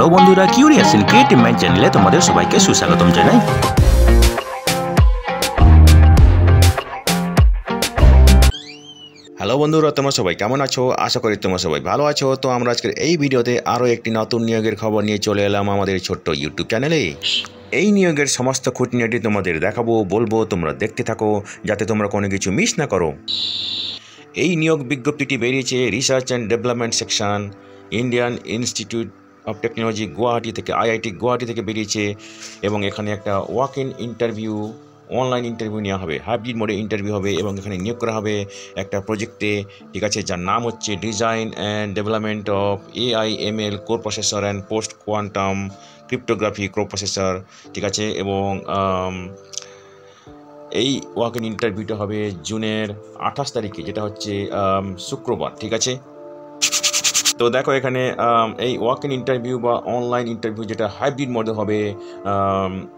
Hello বন্ধুরা, curious in creative mind চ্যানেলে তোমাদের সবাইকে সুস্বাগতম জানাই। হ্যালো বন্ধুরা, তোমরা সবাই কেমন আছো? আশা করি তোমরা সবাই ভালো আছো। তো আমরা আজকের এই ভিডিওতে আরও একটি নতুন নিয়োগের খবর নিয়ে চলে এলাম আমাদের ছোট্ট ইউটিউব চ্যানেলে। এই নিয়োগের সমস্ত খুঁটিনাটি তোমাদের দেখাবো, বলবো, তোমরা দেখতে থাকো যাতে তোমরা কোনো কিছু মিস না করো। এই নিয়োগ বিজ্ঞপ্তিটি বেরিয়েছে research and development section, Indian institute of technology Guwahati থেকে, আইআইটি গুয়াহাটি থেকে বেরিয়েছে। এবং এখানে একটা walk in interview, online interview নেওয়া হবে, হাইব্রিড মোডে ইন্টারভিউ হবে এবং এখানে নিয়োগ করা হবে একটা প্রজেক্টে, ঠিক আছে, যার নাম হচ্ছে design and development of AI/ML core processor and post quantum cryptography core processor, ঠিক আছে। এবং এই ওয়াক ইন ইন্টারভিউটা হবে জুনের 28 তারিখে, যেটা হচ্ছে শুক্রবার, ঠিক আছে। তো দেখো এখানে এই ওয়াক ইন ইন্টারভিউ বা অনলাইন ইন্টারভিউ যেটা হাইব্রিড মোডে হবে,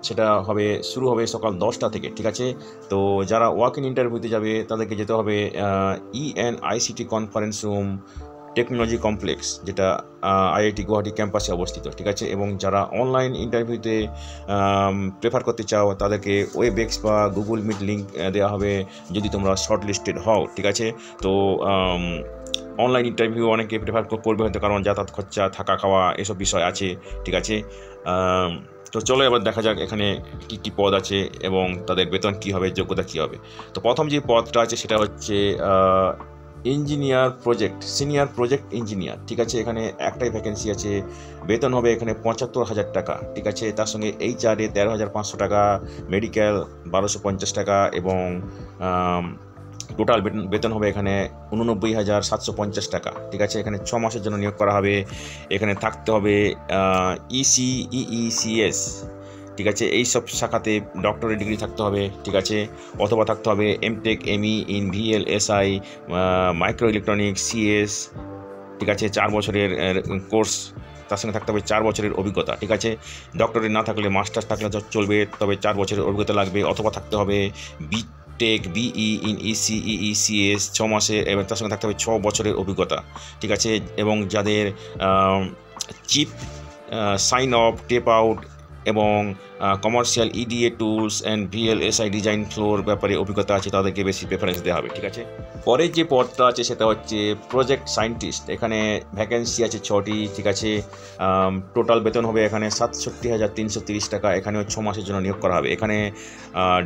সেটা হবে শুরু হবে সকাল 10টা থেকে, ঠিক আছে। তো যারা ওয়াক ইন ইন্টারভিউতে যাবে তাদেরকে যেতে হবে ENICT conference room, technology complex, যেটা আইআইটি গুয়াহাটি ক্যাম্পাসে অবস্থিত, ঠিক আছে। এবং যারা অনলাইন ইন্টারভিউতে প্রেফার করতে চাও তাদেরকে ওয়েবএক্স বা গুগল মিট লিঙ্ক দেওয়া হবে যদি তোমরা শর্ট লিস্টেড হও, ঠিক আছে। তো অনলাইন ইন্টারভিউ অনেকে প্রেফার করবে হয়তো, কারণ যাতায়াত খরচা, থাকা খাওয়া এসব বিষয় আছে, ঠিক আছে। তো চলো এবার দেখা যাক এখানে কী কী পদ আছে এবং তাদের বেতন কী হবে, যোগ্যতা কী হবে। তো প্রথম যে পদটা আছে সেটা হচ্ছে engineer project, senior project engineer, ঠিক আছে। এখানে একটাই ভ্যাকেন্সি আছে, বেতন হবে এখানে 75,000 টাকা, ঠিক আছে। তার সঙ্গে HR-এ 13,500 টাকা, মেডিকেল 1250 টাকা এবং টোটাল বেতন হবে এখানে 89,750 টাকা, ঠিক আছে। এখানে 6 মাসের জন্য নিয়োগ করা হবে। এখানে থাকতে হবে ECEECS, ঠিক আছে। এই সব শাখাতে ডক্টরেট ডিগ্রি থাকতে হবে, ঠিক আছে, অথবা থাকতে হবে MTech ME in VLSI micro electronics CS, ঠিক আছে, 4 বছরের কোর্স। তার সঙ্গে থাকতে হবে 4 বছরের অভিজ্ঞতা, ঠিক আছে। ডক্টরেট না থাকলে মাস্টার্স থাকলে চলবে, তবে 4 বছরের অভিজ্ঞতা লাগবে। অথবা থাকতে হবে BTech BE ইন ECEECS 6 মাসের, এবং তার সঙ্গে থাকতে হবে 6 বছরের অভিজ্ঞতা, ঠিক আছে। এবং যাদের chip sign off, tape out এবং commercial EDA tools and VLSI design flow ব্যাপারে অভিজ্ঞতা আছে তাদেরকে বেশি প্রেফারেন্স দেওয়া হবে, ঠিক আছে। পরের যে পদটা আছে সেটা হচ্ছে প্রজেক্ট সায়েন্টিস্ট। এখানে ভ্যাকেন্সি আছে 6টি, ঠিক আছে। টোটাল বেতন হবে এখানে 67,330 টাকা। এখানেও 6 মাসের জন্য নিয়োগ করা হবে। এখানে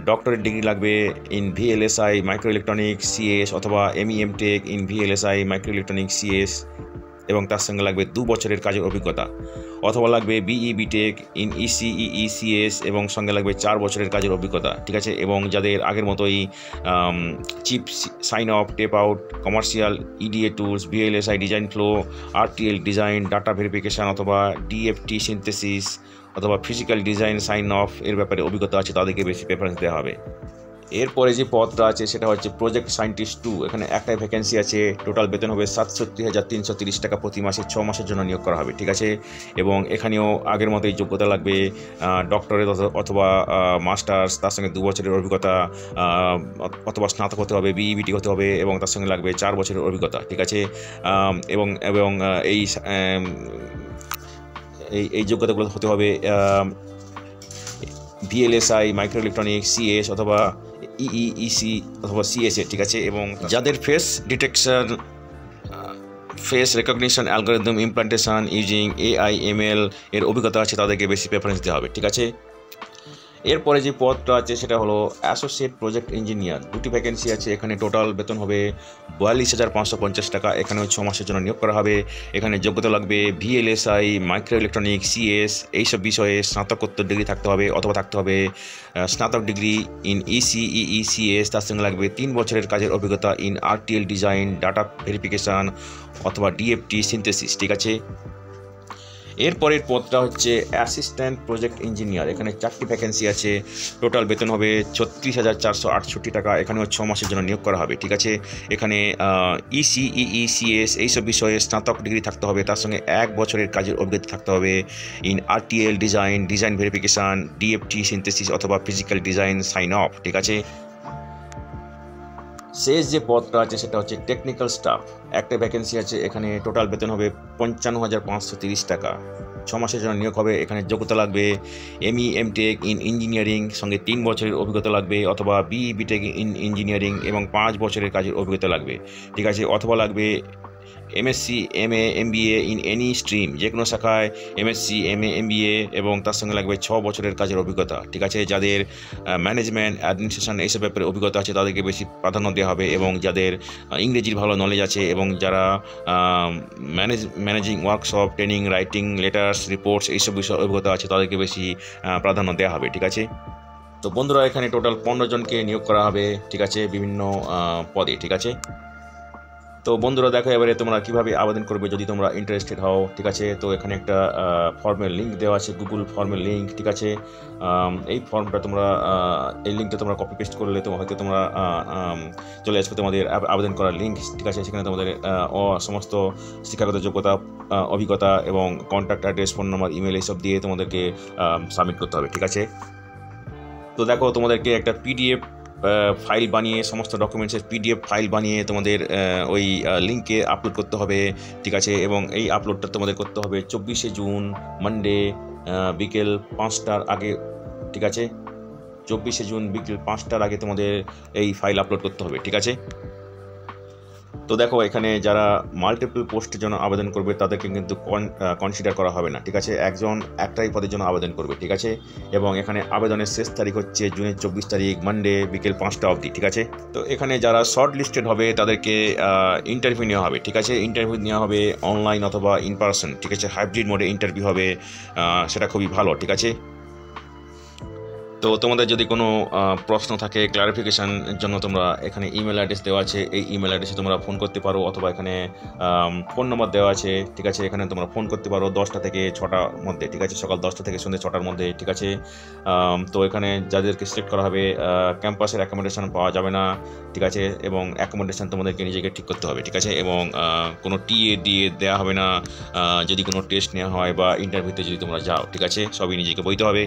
ডক্টরেট ডিগ্রি লাগবে in VLSI micro electronics CS অথবা MTech in VLSI micro electronics CS, এবং তার সঙ্গে লাগবে 2 বছরের কাজের অভিজ্ঞতা। অথবা লাগবে BE BTech ইন ECEECS এবং সঙ্গে লাগবে 4 বছরের কাজের অভিজ্ঞতা, ঠিক আছে। এবং যাদের আগের মতোই chip sign off, tape out, commercial EDA tools, VLSI design flow, RTL design, data verification অথবা DFT সিনথেসিস অথবা ফিজিক্যাল ডিজাইন সাইন অফ এর ব্যাপারে অভিজ্ঞতা আছে তাদেরকে বেশি প্রেফারেন্স দেওয়া হবে। এরপরে যে পদটা আছে সেটা হচ্ছে প্রজেক্ট সায়েন্টিস্ট 2। এখানে একটাই ভ্যাকেন্সি আছে, টোটাল বেতন হবে 67,330 টাকা প্রতি মাসে, 6 মাসের জন্য নিয়োগ করা হবে, ঠিক আছে। এবং এখানেও আগের মতোই যোগ্যতা লাগবে ডক্টরেট অথবা মাস্টার্স, তার সঙ্গে 2 বছরের অভিজ্ঞতা অথবা স্নাতক হতে হবে, BE BTech হতে হবে এবং তার সঙ্গে লাগবে 4 বছরের অভিজ্ঞতা, ঠিক আছে। এবং এই যোগ্যতাগুলো হতে হবে VLSI মাইক্রো ইলেকট্রনিক্স CS অথবা EEEC অথবা CS, ঠিক আছে। এবং যাদের face detection, face recognition algorithm implantation using AI/ML এর অভিজ্ঞতা আছে তাদেরকে বেশি প্রেফারেন্স দেওয়া হবে, ঠিক আছে। এরপরে যে পদটা আছে সেটা হলো অ্যাসোসিয়েট প্রজেক্ট ইঞ্জিনিয়ার। 2টি ভ্যাকেন্সি আছে। এখানে টোটাল বেতন হবে 42,550 টাকা। এখানেও 6 মাসের জন্য নিয়োগ করা হবে। এখানে যোগ্যতা লাগবে VLSI মাইক্রো ইলেকট্রনিক্স CS এইসব বিষয়ে স্নাতকোত্তর ডিগ্রি থাকতে হবে, অথবা থাকতে হবে স্নাতক ডিগ্রি ইন ECEECS। তার সঙ্গে লাগবে 3 বছরের কাজের অভিজ্ঞতা in RTL design, data verification অথবা DFT সিনথেসিস, ঠিক আছে। এরপরের পদটা হচ্ছে অ্যাসিস্ট্যান্ট প্রজেক্ট ইঞ্জিনিয়ার। এখানে 4টি ভ্যাকেন্সি আছে। টোটাল বেতন হবে 36,468 টাকা। এখানেও 6 মাসের জন্য নিয়োগ করা হবে, ঠিক আছে। এখানে ECEECS এইসব বিষয়ে স্নাতক ডিগ্রি থাকতে হবে, তার সঙ্গে 1 বছরের কাজের অভিজ্ঞতা থাকতে হবে in RTL design, design verification, DFT synthesis অথবা ফিজিক্যাল ডিজাইন সাইন অফ, ঠিক আছে। শেষ যে পদটা আছে সেটা হচ্ছে টেকনিক্যাল স্টাফ। একটা ভ্যাকেন্সি আছে, এখানে টোটাল বেতন হবে 55,530 টাকা। 6 মাসের জন্য নিয়োগ হবে। এখানে যোগ্যতা লাগবে এমই এমটেক ইন ইঞ্জিনিয়ারিং, সঙ্গে 3 বছরের অভিজ্ঞতা লাগবে, অথবা বিই বিটেক ইন ইঞ্জিনিয়ারিং এবং 5 বছরের কাজের অভিজ্ঞতা লাগবে, ঠিক আছে। অথবা লাগবে MSc MA MBA in any stream, যে কোনো শাখায় এমএসসি এমএ এমবিএ, এবং তার সঙ্গে লাগবে 6 বছরের কাজের অভিজ্ঞতা, ঠিক আছে। যাদের ম্যানেজমেন্ট অ্যাডমিনিস্ট্রেশন এইসব ব্যাপারে অভিজ্ঞতা আছে তাদেরকে বেশি প্রাধান্য দেওয়া হবে, এবং যাদের ইংরেজির ভালো নলেজ আছে, এবং যারা managing workshop, training, writing letters, reports এইসব বিষয়ে অভিজ্ঞতা আছে তাদেরকে বেশি প্রাধান্য দেওয়া হবে, ঠিক আছে। তো বন্ধুরা, এখানে টোটাল 15 জনকে নিয়োগ করা হবে, ঠিক আছে, বিভিন্ন পদে, ঠিক আছে। তো বন্ধুরা দেখো এবারে তোমরা কিভাবে আবেদন করবে যদি তোমরা ইন্টারেস্টেড হও, ঠিক আছে। তো এখানে একটা ফর্মের লিঙ্ক দেওয়া আছে, গুগল ফর্মের লিঙ্ক, ঠিক আছে। এই ফর্মটা তোমরা এই লিঙ্কটা তোমরা কপি পেস্ট করলে হয়তো তোমরা চলে আসবে তোমাদের আবেদন করার লিঙ্ক, ঠিক আছে। সেখানে তোমাদের সমস্ত শিক্ষাগত যোগ্যতা, অভিজ্ঞতা এবং contact address, phone number, email এইসব দিয়ে তোমাদেরকে সাবমিট করতে হবে, ঠিক আছে। তো দেখো তোমাদেরকে একটা পিডিএফ ফাইল বানিয়ে, সমস্ত ডকুমেন্টসের পিডিএফ ফাইল বানিয়ে তোমাদের ওই লিঙ্কে আপলোড করতে হবে, ঠিক আছে। এবং এই আপলোডটা তোমাদের করতে হবে 24শে জুন মানডে বিকেল 5টার আগে, ঠিক আছে। 24শে জুন বিকেল 5টার আগে তোমাদের এই ফাইল আপলোড করতে হবে, ঠিক আছে। তো দেখো এখানে যারা মাল্টিপল পোস্টের জন্য আবেদন করবে তাদেরকে কিন্তু কনসিডার করা হবে না, ঠিক আছে। একজন একটাই পদের জন্য আবেদন করবে, ঠিক আছে। এবং এখানে আবেদনের শেষ তারিখ হচ্ছে জুনের 24 তারিখ মানডে বিকেল 5টা অবধি, ঠিক আছে। তো এখানে যারা শর্ট লিস্টেড হবে তাদেরকে ইন্টারভিউ নেওয়া হবে, ঠিক আছে। ইন্টারভিউ নেওয়া হবে অনলাইন অথবা ইন পার্সন, ঠিক আছে। হাইব্রিড মোডে ইন্টারভিউ হবে, সেটা খুবই ভালো, ঠিক আছে। তো তোমাদের যদি কোনো প্রশ্ন থাকে ক্লারিফিকেশানের জন্য তোমরা এখানে ইমেল অ্যাড্রেস দেওয়া আছে, এই ইমেল অ্যাড্রেসে তোমরা ফোন করতে পারো, অথবা এখানে ফোন নম্বর দেওয়া আছে, ঠিক আছে। এখানে তোমরা ফোন করতে পারো 10টা থেকে 6টার মধ্যে, ঠিক আছে। সকাল 10টা থেকে সন্ধ্যে 6টার মধ্যে, ঠিক আছে। তো এখানে যাদেরকে সিলেক্ট করা হবে ক্যাম্পাসের অ্যাকোমোডেশন পাওয়া যাবে না, ঠিক আছে। এবং অ্যাকোমোডেশন তোমাদেরকে নিজেকে ঠিক করতে হবে, ঠিক আছে। এবং কোনো টিএ দিয়ে দেওয়া হবে না যদি কোনো টেস্ট নেওয়া হয় বা ইন্টারভিউতে যদি তোমরা যাও, ঠিক আছে। সবই নিজেকে বইতে হবে।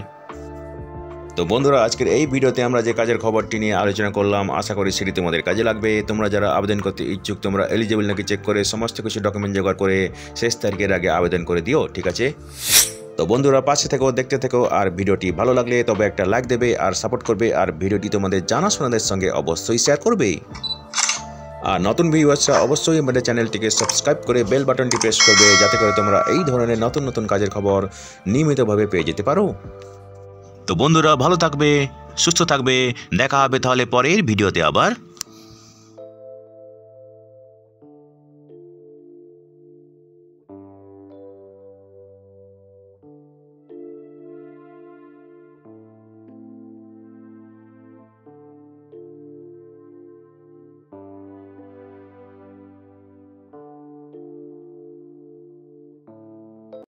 তো বন্ধুরা, আজকের এই ভিডিওতে আমরা যে কাজের খবরটি নিয়ে আলোচনা করলাম, আশা করি সেটি তোমাদের কাজে লাগবে। তোমরা যারা আবেদন করতে ইচ্ছুক তোমরা এলিজিবল নাকি চেক করে সমস্ত কিছু ডকুমেন্ট জোগাড় করে শেষ তারিখের আগে আবেদন করে দিও, ঠিক আছে। তো বন্ধুরা, পাশে থেকো, দেখতে থেকো, আর ভিডিওটি ভালো লাগলে তবে একটা লাইক দেবে আর সাপোর্ট করবে, আর ভিডিওটি তোমাদের জানাশোনাদের সঙ্গে অবশ্যই শেয়ার করবে। আর নতুন ভিউয়ার্সরা অবশ্যই আমাদের চ্যানেলটিকে সাবস্ক্রাইব করে বেল বাটনটি প্রেস করবে, যাতে করে তোমরা এই ধরনের নতুন নতুন কাজের খবর নিয়মিতভাবে পেয়ে যেতে পারো। তো বন্ধুরা, ভালো থাকবে, সুস্থ থাকবে, দেখা হবে তাহলে পরের ভিডিওতে আবার।